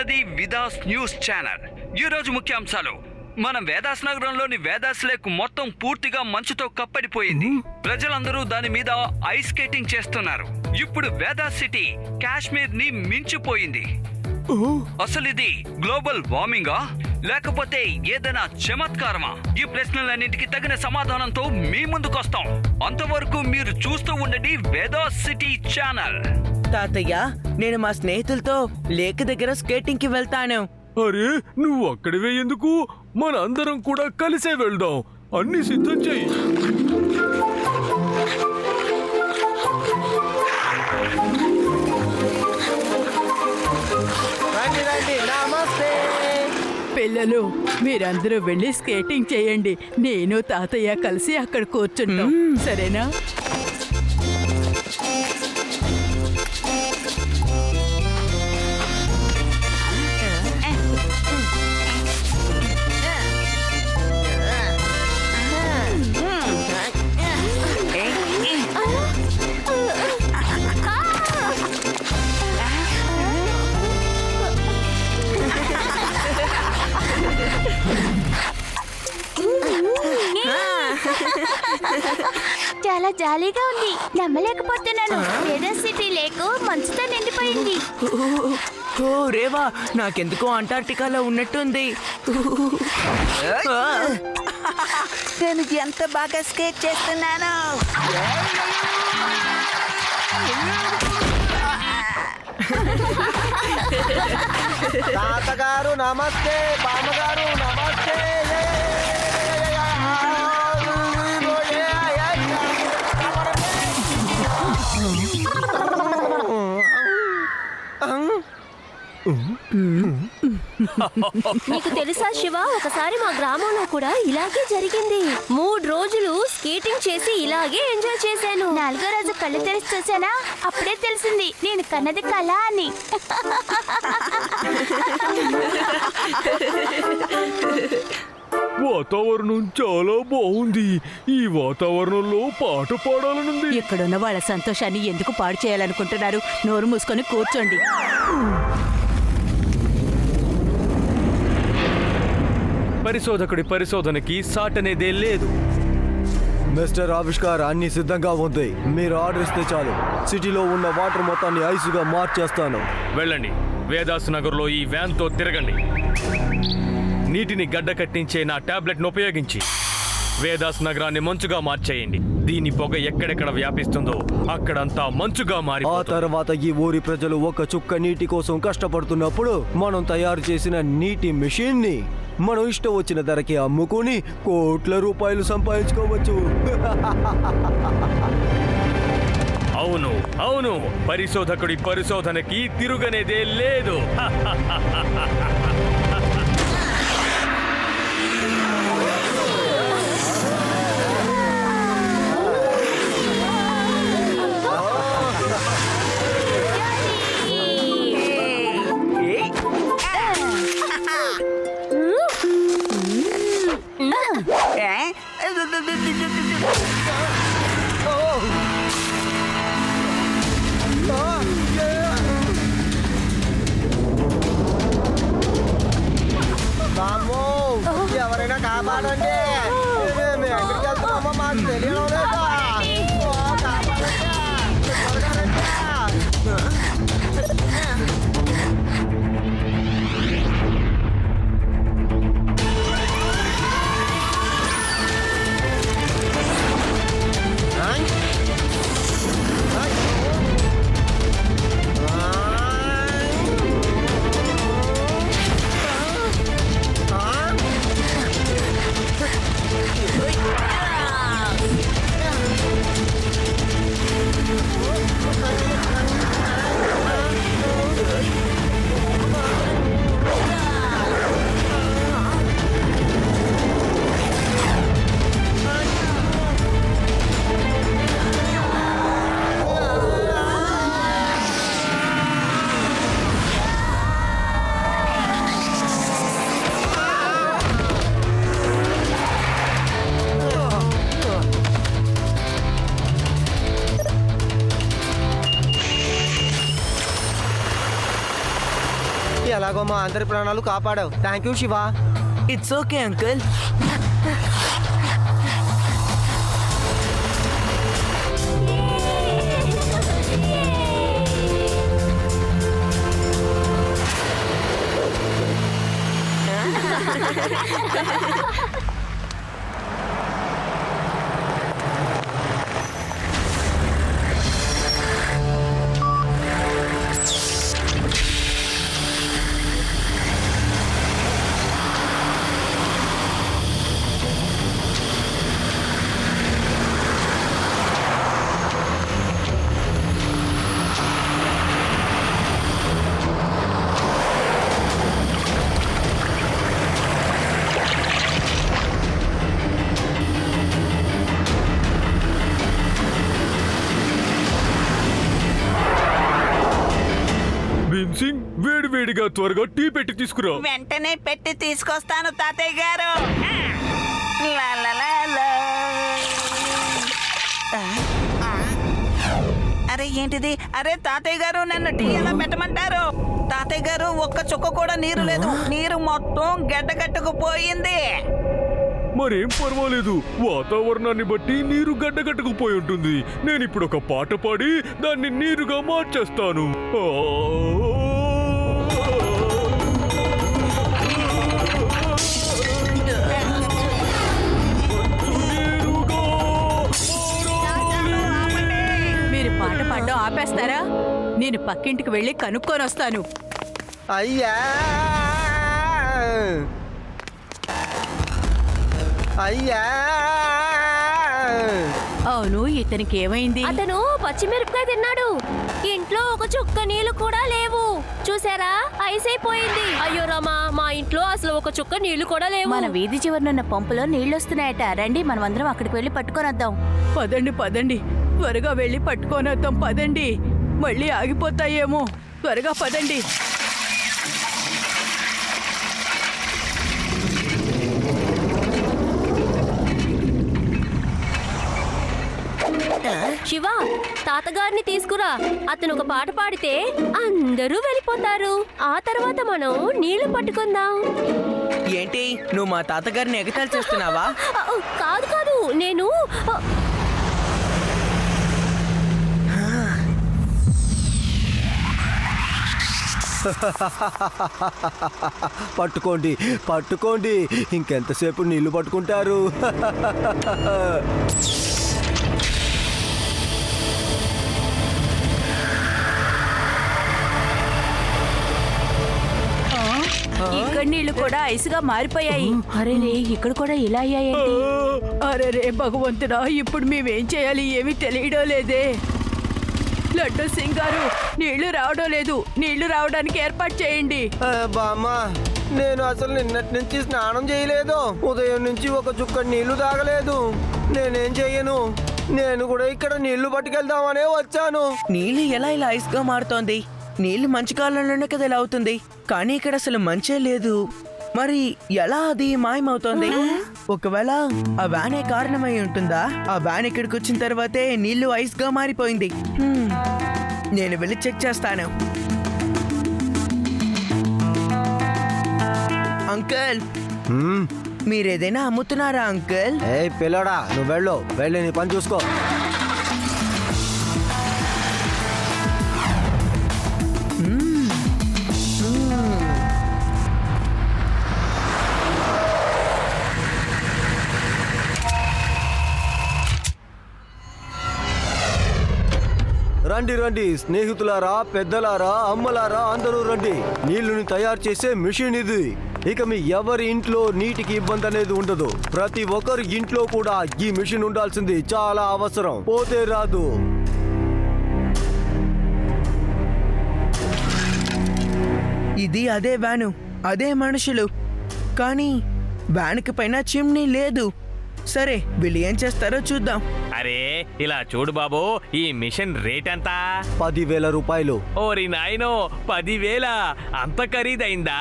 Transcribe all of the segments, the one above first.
చూస్తున్నది విదాస్ news channel. ఈ రోజు ముఖ్యాంశాలు. మన వేదాస్ నగరంలోని వేదాస్ లేక్ మొత్తం పూర్తిగా మంచుతో కప్పడిపోయింది. ప్రజలందరూ దాని మీద ఐస్ స్కేటింగ్ చేస్తున్నారు. ఇప్పుడు వేదాస్ సిటీ కాశ్మీర్ ని మించిపోయింది. అసలు ఇది గ్లోబల్ వార్మింగా లేకపోతే ఏదైనా చమత్కారమా? ఈ ప్రశ్నలన్నింటికి తగిన సమాధానంతో మీ ముందుకు వస్తాం. అంతవరకు మీరు చూస్తూ ఉండండి వేదాస్ సిటీ ఛానల్. తాతయ్య, నేను మా స్నేహితులతో లేక్ దగ్గర స్కేటింగ్ కి వెళ్తాను. అరే, నువ్వు అక్కడివే ఎందుకు? మన అందరం కూడా కలిసే వెళ్దాం. అన్ని సిద్ధం చెయ్యి. పిల్లలు, మీరందరూ వెళ్ళి స్కేటింగ్ చేయండి. నేను తాతయ్య కలిసి అక్కడ కూర్చుంటాం, సరేనా? చాలా జాలీగా ఉంది. నమ్మలేకపోతున్నాను. వేదాస్ సిటీ లేక్ మంచుతో నిండిపోయింది. ఓ రేవా, నాకెందుకో అంటార్టికాలో ఉన్నట్టుంది. నేను ఎంత బాగా స్కేట్ చేస్తున్నాను. తాతగారు నమస్తే, బామ్మగారు నమస్తే. నీకు తెలుసా శివ, ఒకసారి మా గ్రామంలో కూడా ఇలాగే జరిగింది. 3 రోజులు స్కేటింగ్ చేసి ఇలాగే ఎంజాయ్ చేశాను. 4వ రోజు కళ్ళు తెరిచి చూసానా, అప్పుడే తెలిసింది నేను కన్నది కళ అని. వాతావరణం చాలా బాగుంది. ఈ వాతావరణంలో పాట పాడాలనుంది. ఇక్కడున్న వాళ్ళ సంతోషాన్ని ఎందుకు పాడు చేయాలనుకుంటున్నారు? నోరు మూసుకొని కూర్చోండి. పరిశోధకుడి పరిశోధనకి సాటనేదే లేదు. మిస్టర్ ఆవిష్కార్, అన్ని సిద్ధంగా ఉంది. మీరు ఆర్డర్ ఇస్తే చాలు. సిటీలో ఉన్న వాటర్ మొత్తాన్ని ఐసుగా మార్చేస్తాను. వెళ్ళండి, వేదాస్ నగర్లో ఈ వ్యాన్తో తిరగండి. నీటిని గడ్డ కట్టించే నా టాబ్లెట్ను ఉపయోగించి వేదాస్ నగరాన్ని మంచుగా మార్చేయండి. దీని పొగ ఎక్కడెక్కడ వ్యాపిస్తుందో అక్కడంతా మంచుగా మారి. ఆ తర్వాత ఈ ఊరి ప్రజలు ఒక చుక్క నీటి కోసం కష్టపడుతున్నప్పుడు మనం తయారు చేసిన నీటి మెషిన్ ని మనం ఇష్టం వచ్చిన ధరకి అమ్ముకుని కోట్ల రూపాయలు సంపాదించుకోవచ్చు. అవును అవును, పరిశోధకుడి పరిశోధనకి తిరుగనేదే లేదు. ఎవరైనా కాపాడండి. మేము ఎక్కడికి వెళ్తున్నామో మాకు తెలియడం లేదా? ఎలాగో మా అందరి ప్రాణాలు కాపాడావు. Thank you Shiva. It's okay uncle. Bheem Singh వేడివేడిగా త్వరగా టీ పెట్టి తీసుకురా. వెంటనే పెట్టి తీసుకొస్తాను తాతయ్య గారు. లా, లా, లా, లా. అరే ఏంటిది? అరే తాతయ్య గారు, నన్ను టీ ఎలా పెట్టమంటారు? తాతయ్య గారు, ఒక్క చుక్క కూడా నీరు లేదు. నీరు మొత్తం గడ్డకట్టుకుపోయింది. మరేం పర్వాలేదు, వాతావరణాన్ని బట్టి నీరు గడ్డగట్టుకుపోయి ఉంటుంది. నేను ఇప్పుడు ఒక పాట పాడి దాన్ని నీరుగా మార్చేస్తాను. మీరు పాట పాడడం ఆపేస్తారా? నేను పక్కింటికి వెళ్ళి కనుక్కొని వస్తాను. అయ్యా అయ్యా. అవును, ఇతనికి ఏమైంది? అతను పచ్చిమిరపకాయ తిన్నాడు. ఇంట్లో ఒక చుక్క నీళ్లు కూడా లేవు. చూసారా, ఐస్ అయిపోయింది. అయ్యో రామా, మా ఇంట్లో అసలు ఒక చుక్క నీళ్లు కూడా లేవు. మన వీధి చివరనున్న పంపులో నీళ్లొస్తున్నాయట. రండి, మనం అందరం అక్కడికి వెళ్ళి పట్టుకొని వద్దాం. పదండి పదండి, త్వరగా వెళ్ళి పట్టుకొని వద్దాం. పదండి, మళ్ళీ ఆగిపోతాయేమో. త్వరగా పదండి. శివ, తాతగారిని తీసుకురా. అతను ఒక పాట పాడితే అందరూ వెళ్ళిపోతారు. ఆ తర్వాత మనం నీళ్లు పట్టుకుందాం. ఏంటి, నువ్వు మా తాతగారిని ఎగతాళి చేస్తున్నావా? కాదు కాదు, నేను పట్టుకోండి పట్టుకోండి, ఇంకెంతసేపు నీళ్లు పట్టుకుంటారు? ఇక్కడ నీళ్లు కూడా ఐసుగా మారిపోయాయి. అరే రే, ఇక్కడ కూడా ఇలా అయ్యాయండి. అరే రే భగవంతుడా, ఇప్పుడు మేమేం చేయాలి? ఏమీ తెలియడం లేదే. లడ్డు సింగ్ గారు, నీళ్లు రావడం లేదు. నీళ్లు రావడానికి ఏర్పాటు చేయండి. బామ్మ, నేను అసలు నిన్నటి నుంచి స్నానం చేయలేదు. ఉదయం నుంచి ఒక చుక్క నీళ్లు తాగలేదు. నేనేం చెయ్యను? నేను కూడా ఇక్కడ నీళ్లు పట్టుకెళ్దామనే వచ్చాను. నీళ్లు ఎలా ఇలా ఐస్ గా మారుతోంది? నీళ్లు మంచి కాలంలోనే కదా ఇలా అవుతుంది, కానీ ఇక్కడ అసలు మంచే లేదు. మరి ఎలా అది మాయమవుతోంది? ఒకవేళ ఆ వ్యానే కారణమై ఉంటుందా? ఆ వ్యాన్ ఇక్కడికి వచ్చిన తర్వాతే నీళ్లు ఐస్ గా మారిపోయింది. నేను వెళ్ళి చెక్ చేస్తాను. అంకుల్, మీరేదైనా అమ్ముతున్నారా అంకుల్? ఏ పిల్లడా, నువ్వు వెళ్ళి నీ పని చూసుకో. రండి రండి స్నేహితులారా, పెద్దలారా, అమ్మలారా, అందరూ రండి. నీళ్లుని తయారు చేసే మిషన్ ఇది. ఇక మీ ఎవరి ఇంట్లో నీటికి ఇబ్బంది అనేది ఉండదు. ప్రతి ఒక్కరి ఇంట్లో కూడా ఈ మిషన్ ఉండాల్సింది చాలా అవసరం, పోతే రాదు. ఇది అదే వ్యాను, అదే మనుషులు, కానీ వ్యాన్కి పైన చిమ్నీ లేదు. సరే, వీళ్ళు ఏం చేస్తారో చూద్దాం. అరే ఇలా చూడు బాబు, ఈ మిషన్ రేట్ ఎంత? 10,000 రూపాయలు. ఓరి నాయనో, 10,000? అంత ఖరీదైందా?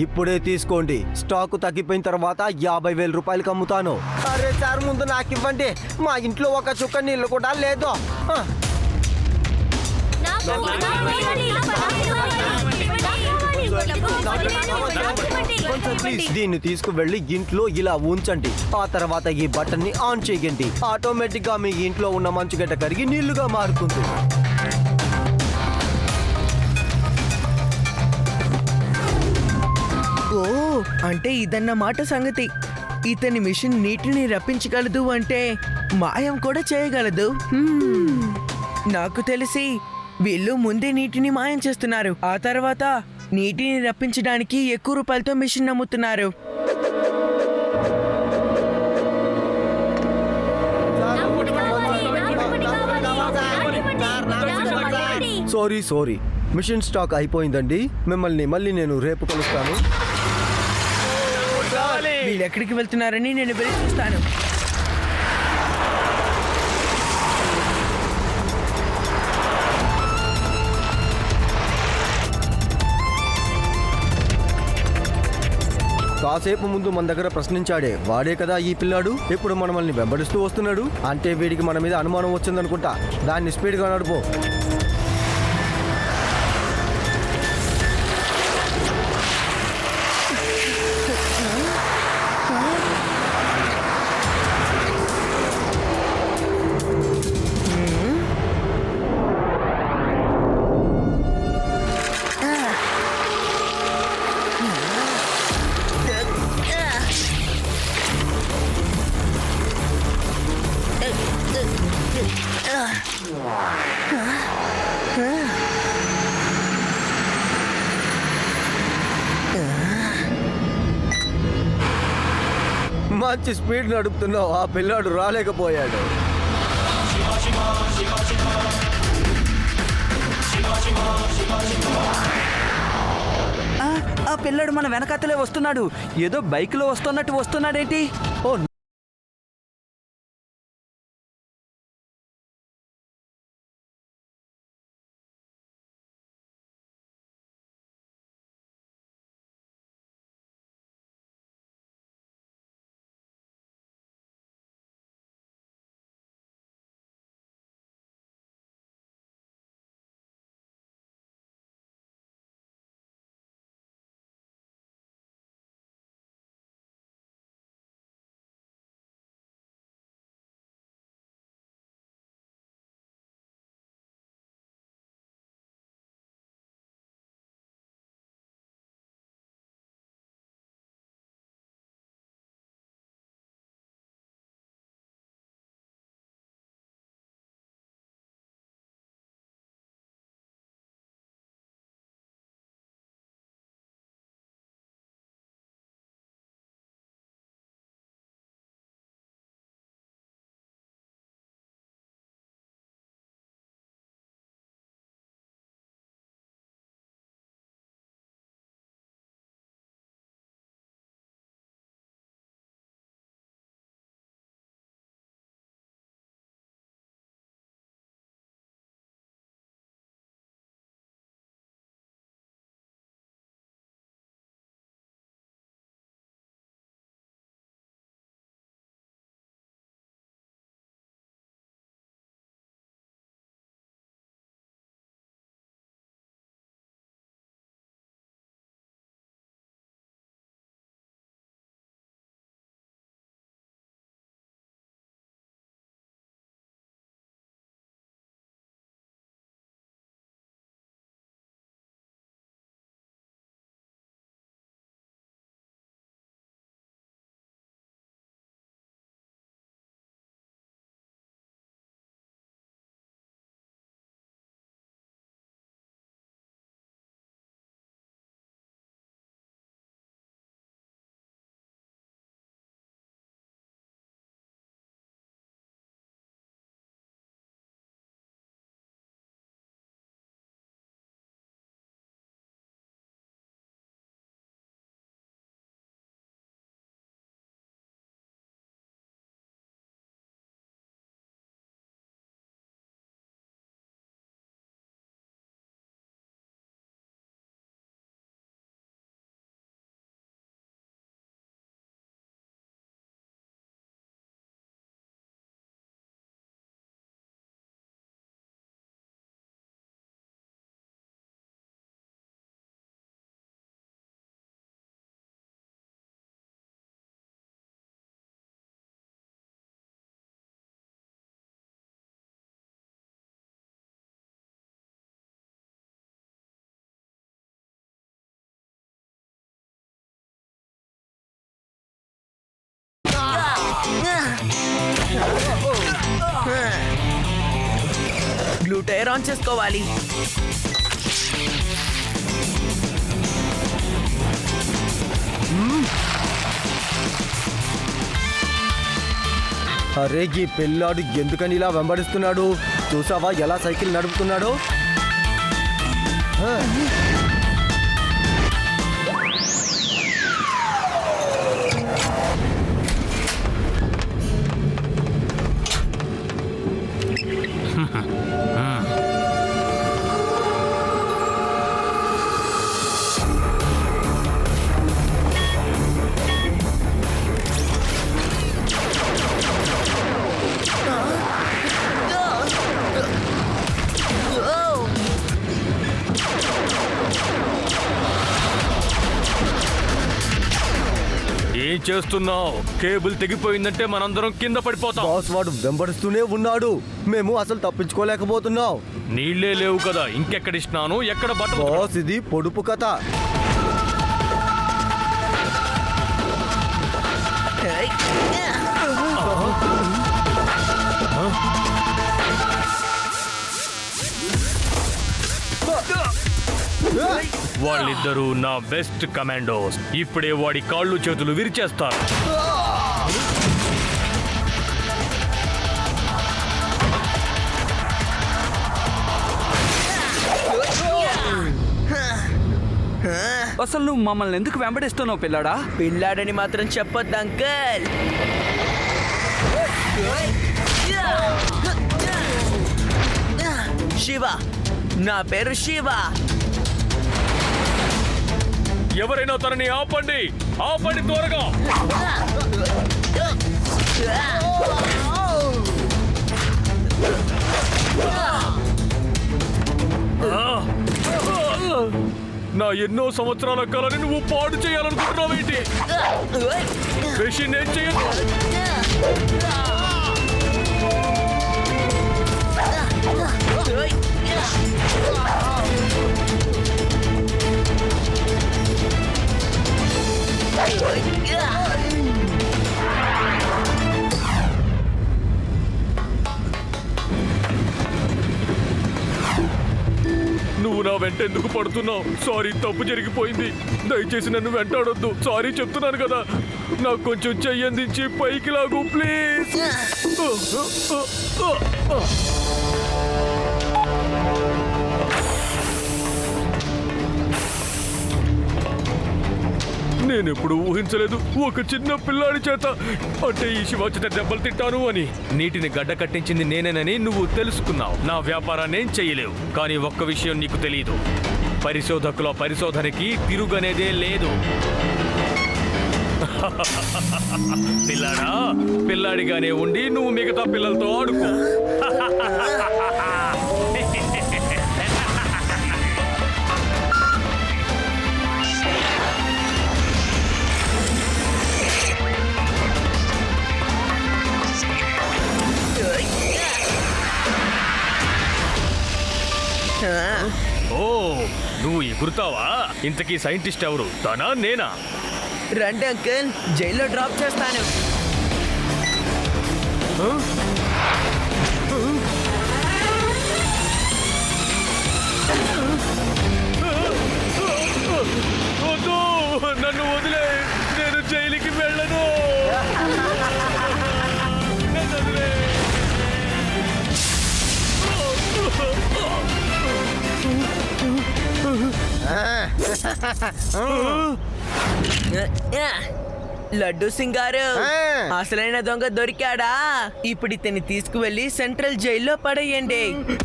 ఇప్పుడే తీసుకోండి. స్టాక్ తగ్గిపోయిన తర్వాత 50,000 రూపాయలకి అమ్ముతాను. అరే సార్, ముందు నాకు ఇవ్వండి. మా ఇంట్లో ఒక చుక్క నీళ్ళు కూడా లేదు. ప్లీజ్ దీన్ని తీసుకువెళ్ళి ఇంట్లో ఇలా ఉంచండి. ఆ తర్వాత ఈ బటన్ ని ఆన్ చేయండి. ఆటోమేటిక్ గా మీ ఇంట్లో ఉన్న మంచుగడ్డ కరిగి నీళ్లుగా మారుతుంది. ఓ అంటే ఇదన్నమాట సంగతి. ఇతని మిషన్ నీటిని రప్పించగలదు అంటే మాయం కూడా చేయగలదు. నాకు తెలిసి వీళ్ళు ముందే నీటిని మాయం చేస్తున్నారు. ఆ తర్వాత నీటిని రప్పించడానికి ఎక్కువ రూపాయలతో మిషన్ నమ్ముతున్నారు. సారీ మిషన్ స్టాక్ అయిపోయిందండి. మిమ్మల్ని మళ్ళీ నేను రేపు కలుస్తాను. వీళ్ళు ఎక్కడికి వెళ్తున్నారని నేను వెళ్ళి చూస్తాను. కాసేపు ముందు మన దగ్గర ప్రశ్నించాడే వాడే కదా ఈ పిల్లాడు. ఇప్పుడు మనల్ని వెంబడిస్తూ వస్తున్నాడు. అంటే వీడికి మన మీద అనుమానం వచ్చిందనుకుంటా. దాన్ని స్పీడ్గా నడుపు. మంచి స్పీడ్ నడుపుతున్నావు. ఆ పిల్లాడు రాలేకపోయాడు. ఆ పిల్లడు మన వెనకాతలే వస్తున్నాడు. ఏదో బైక్ లో వస్తున్నట్టు ఓ గ్లూ టైర్ ఆన్ చేసుకోవాలి. అరే ఈ పిల్లాడు ఎందుకని ఇలా వెంబడిస్తున్నాడు? చూసావా ఎలా సైకిల్ నడుపుతున్నాడో? ఏం చేస్తున్నావు? కేబుల్ తెగిపోయిందంటే మనందరం కింద పడిపోతాం. బాస్ వాడు వెంబడిస్తూనే ఉన్నాడు. మేము అసలు తప్పించుకోలేకపోతున్నాం. నీళ్లే లేవు కదా, ఇంకెక్కడిస్తున్నాను? ఎక్కడ బట్టలు? బాస్ ఇది పొడుపు కథ. వాళ్ళిద్దరూ నా బెస్ట్ కమాండోస్. ఇప్పుడే వాడి కాళ్ళు చేతులు విరిచేస్తారు. అసలు నువ్వు మమ్మల్ని ఎందుకు వెంబడిస్తున్నావు పిల్లాడా? పిల్లాడని మాత్రం చెప్పొద్దు అంకల్. శివ, నా పేరు శివ. ఎవరైనా తనని ఆపండి, ఆపండి త్వరగా. నా ఎన్నో సంవత్సరాల కళని నువ్వు పాడు చేయాలనుకుంటున్నావేంటి? మెషిన్ ఏం చేయదు. నువ్వు నా వెంట ఎందుకు పడుతున్నావు? సారీ, తప్పు జరిగిపోయింది. దయచేసి నన్ను వెంటాడొద్దు. సారీ చెప్తున్నాను కదా. నాకు కొంచెం చెయ్యందించి పైకి లాగు ప్లీజ్. నేనెప్పుడు ఊహించలేదు ఒక చిన్న పిల్లాడి చేత, అంటే ఈ శివ చేత దెబ్బలు తింటాను అని. నీటిని గడ్డ కట్టించింది నేనేనని నువ్వు తెలుసుకున్నావు. నా వ్యాపారాన్ని ఏం చెయ్యలేవు. కానీ ఒక్క విషయం నీకు తెలియదు, పరిశోధకుల పరిశోధనకి తిరుగనేదే లేదు. పిల్లాడా, పిల్లాడిగానే ఉండి నువ్వు మిగతా పిల్లలతో ఆడుకో. ఓ, నువ్వు ఎగురుతావా? ఇంతకీ సైంటిస్ట్ ఎవరు, తనా నేనా? రండి అంకల్, జైల్లో డ్రాప్ చేస్తాను. వద్దు, నన్ను వదిలే. నేను జైలుకి వెళ్ళను. నన్ను వదిలే. లడ్డు సింగారు, అసలైన దొంగ దొరికాడా? ఇప్పుడు ఇతన్ని తీసుకువెళ్ళి సెంట్రల్ జైల్లో పడేయండి.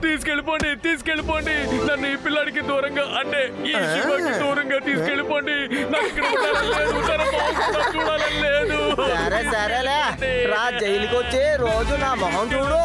తీసుకెళ్ళిపోండి, తీసుకెళ్ళిపోండి. నన్ను ఈ పిల్లాడికి దూరంగా, అంటే ఈ శివకి దూరంగా తీసుకెళ్ళిపోండి. నాకు ఇక్కడ ఉండాలని లేదు, తన మొహం చూడాలని లేదు. సరే సరేలే రా, జైలుకి వచ్చి రోజు నా మొహం చూడు.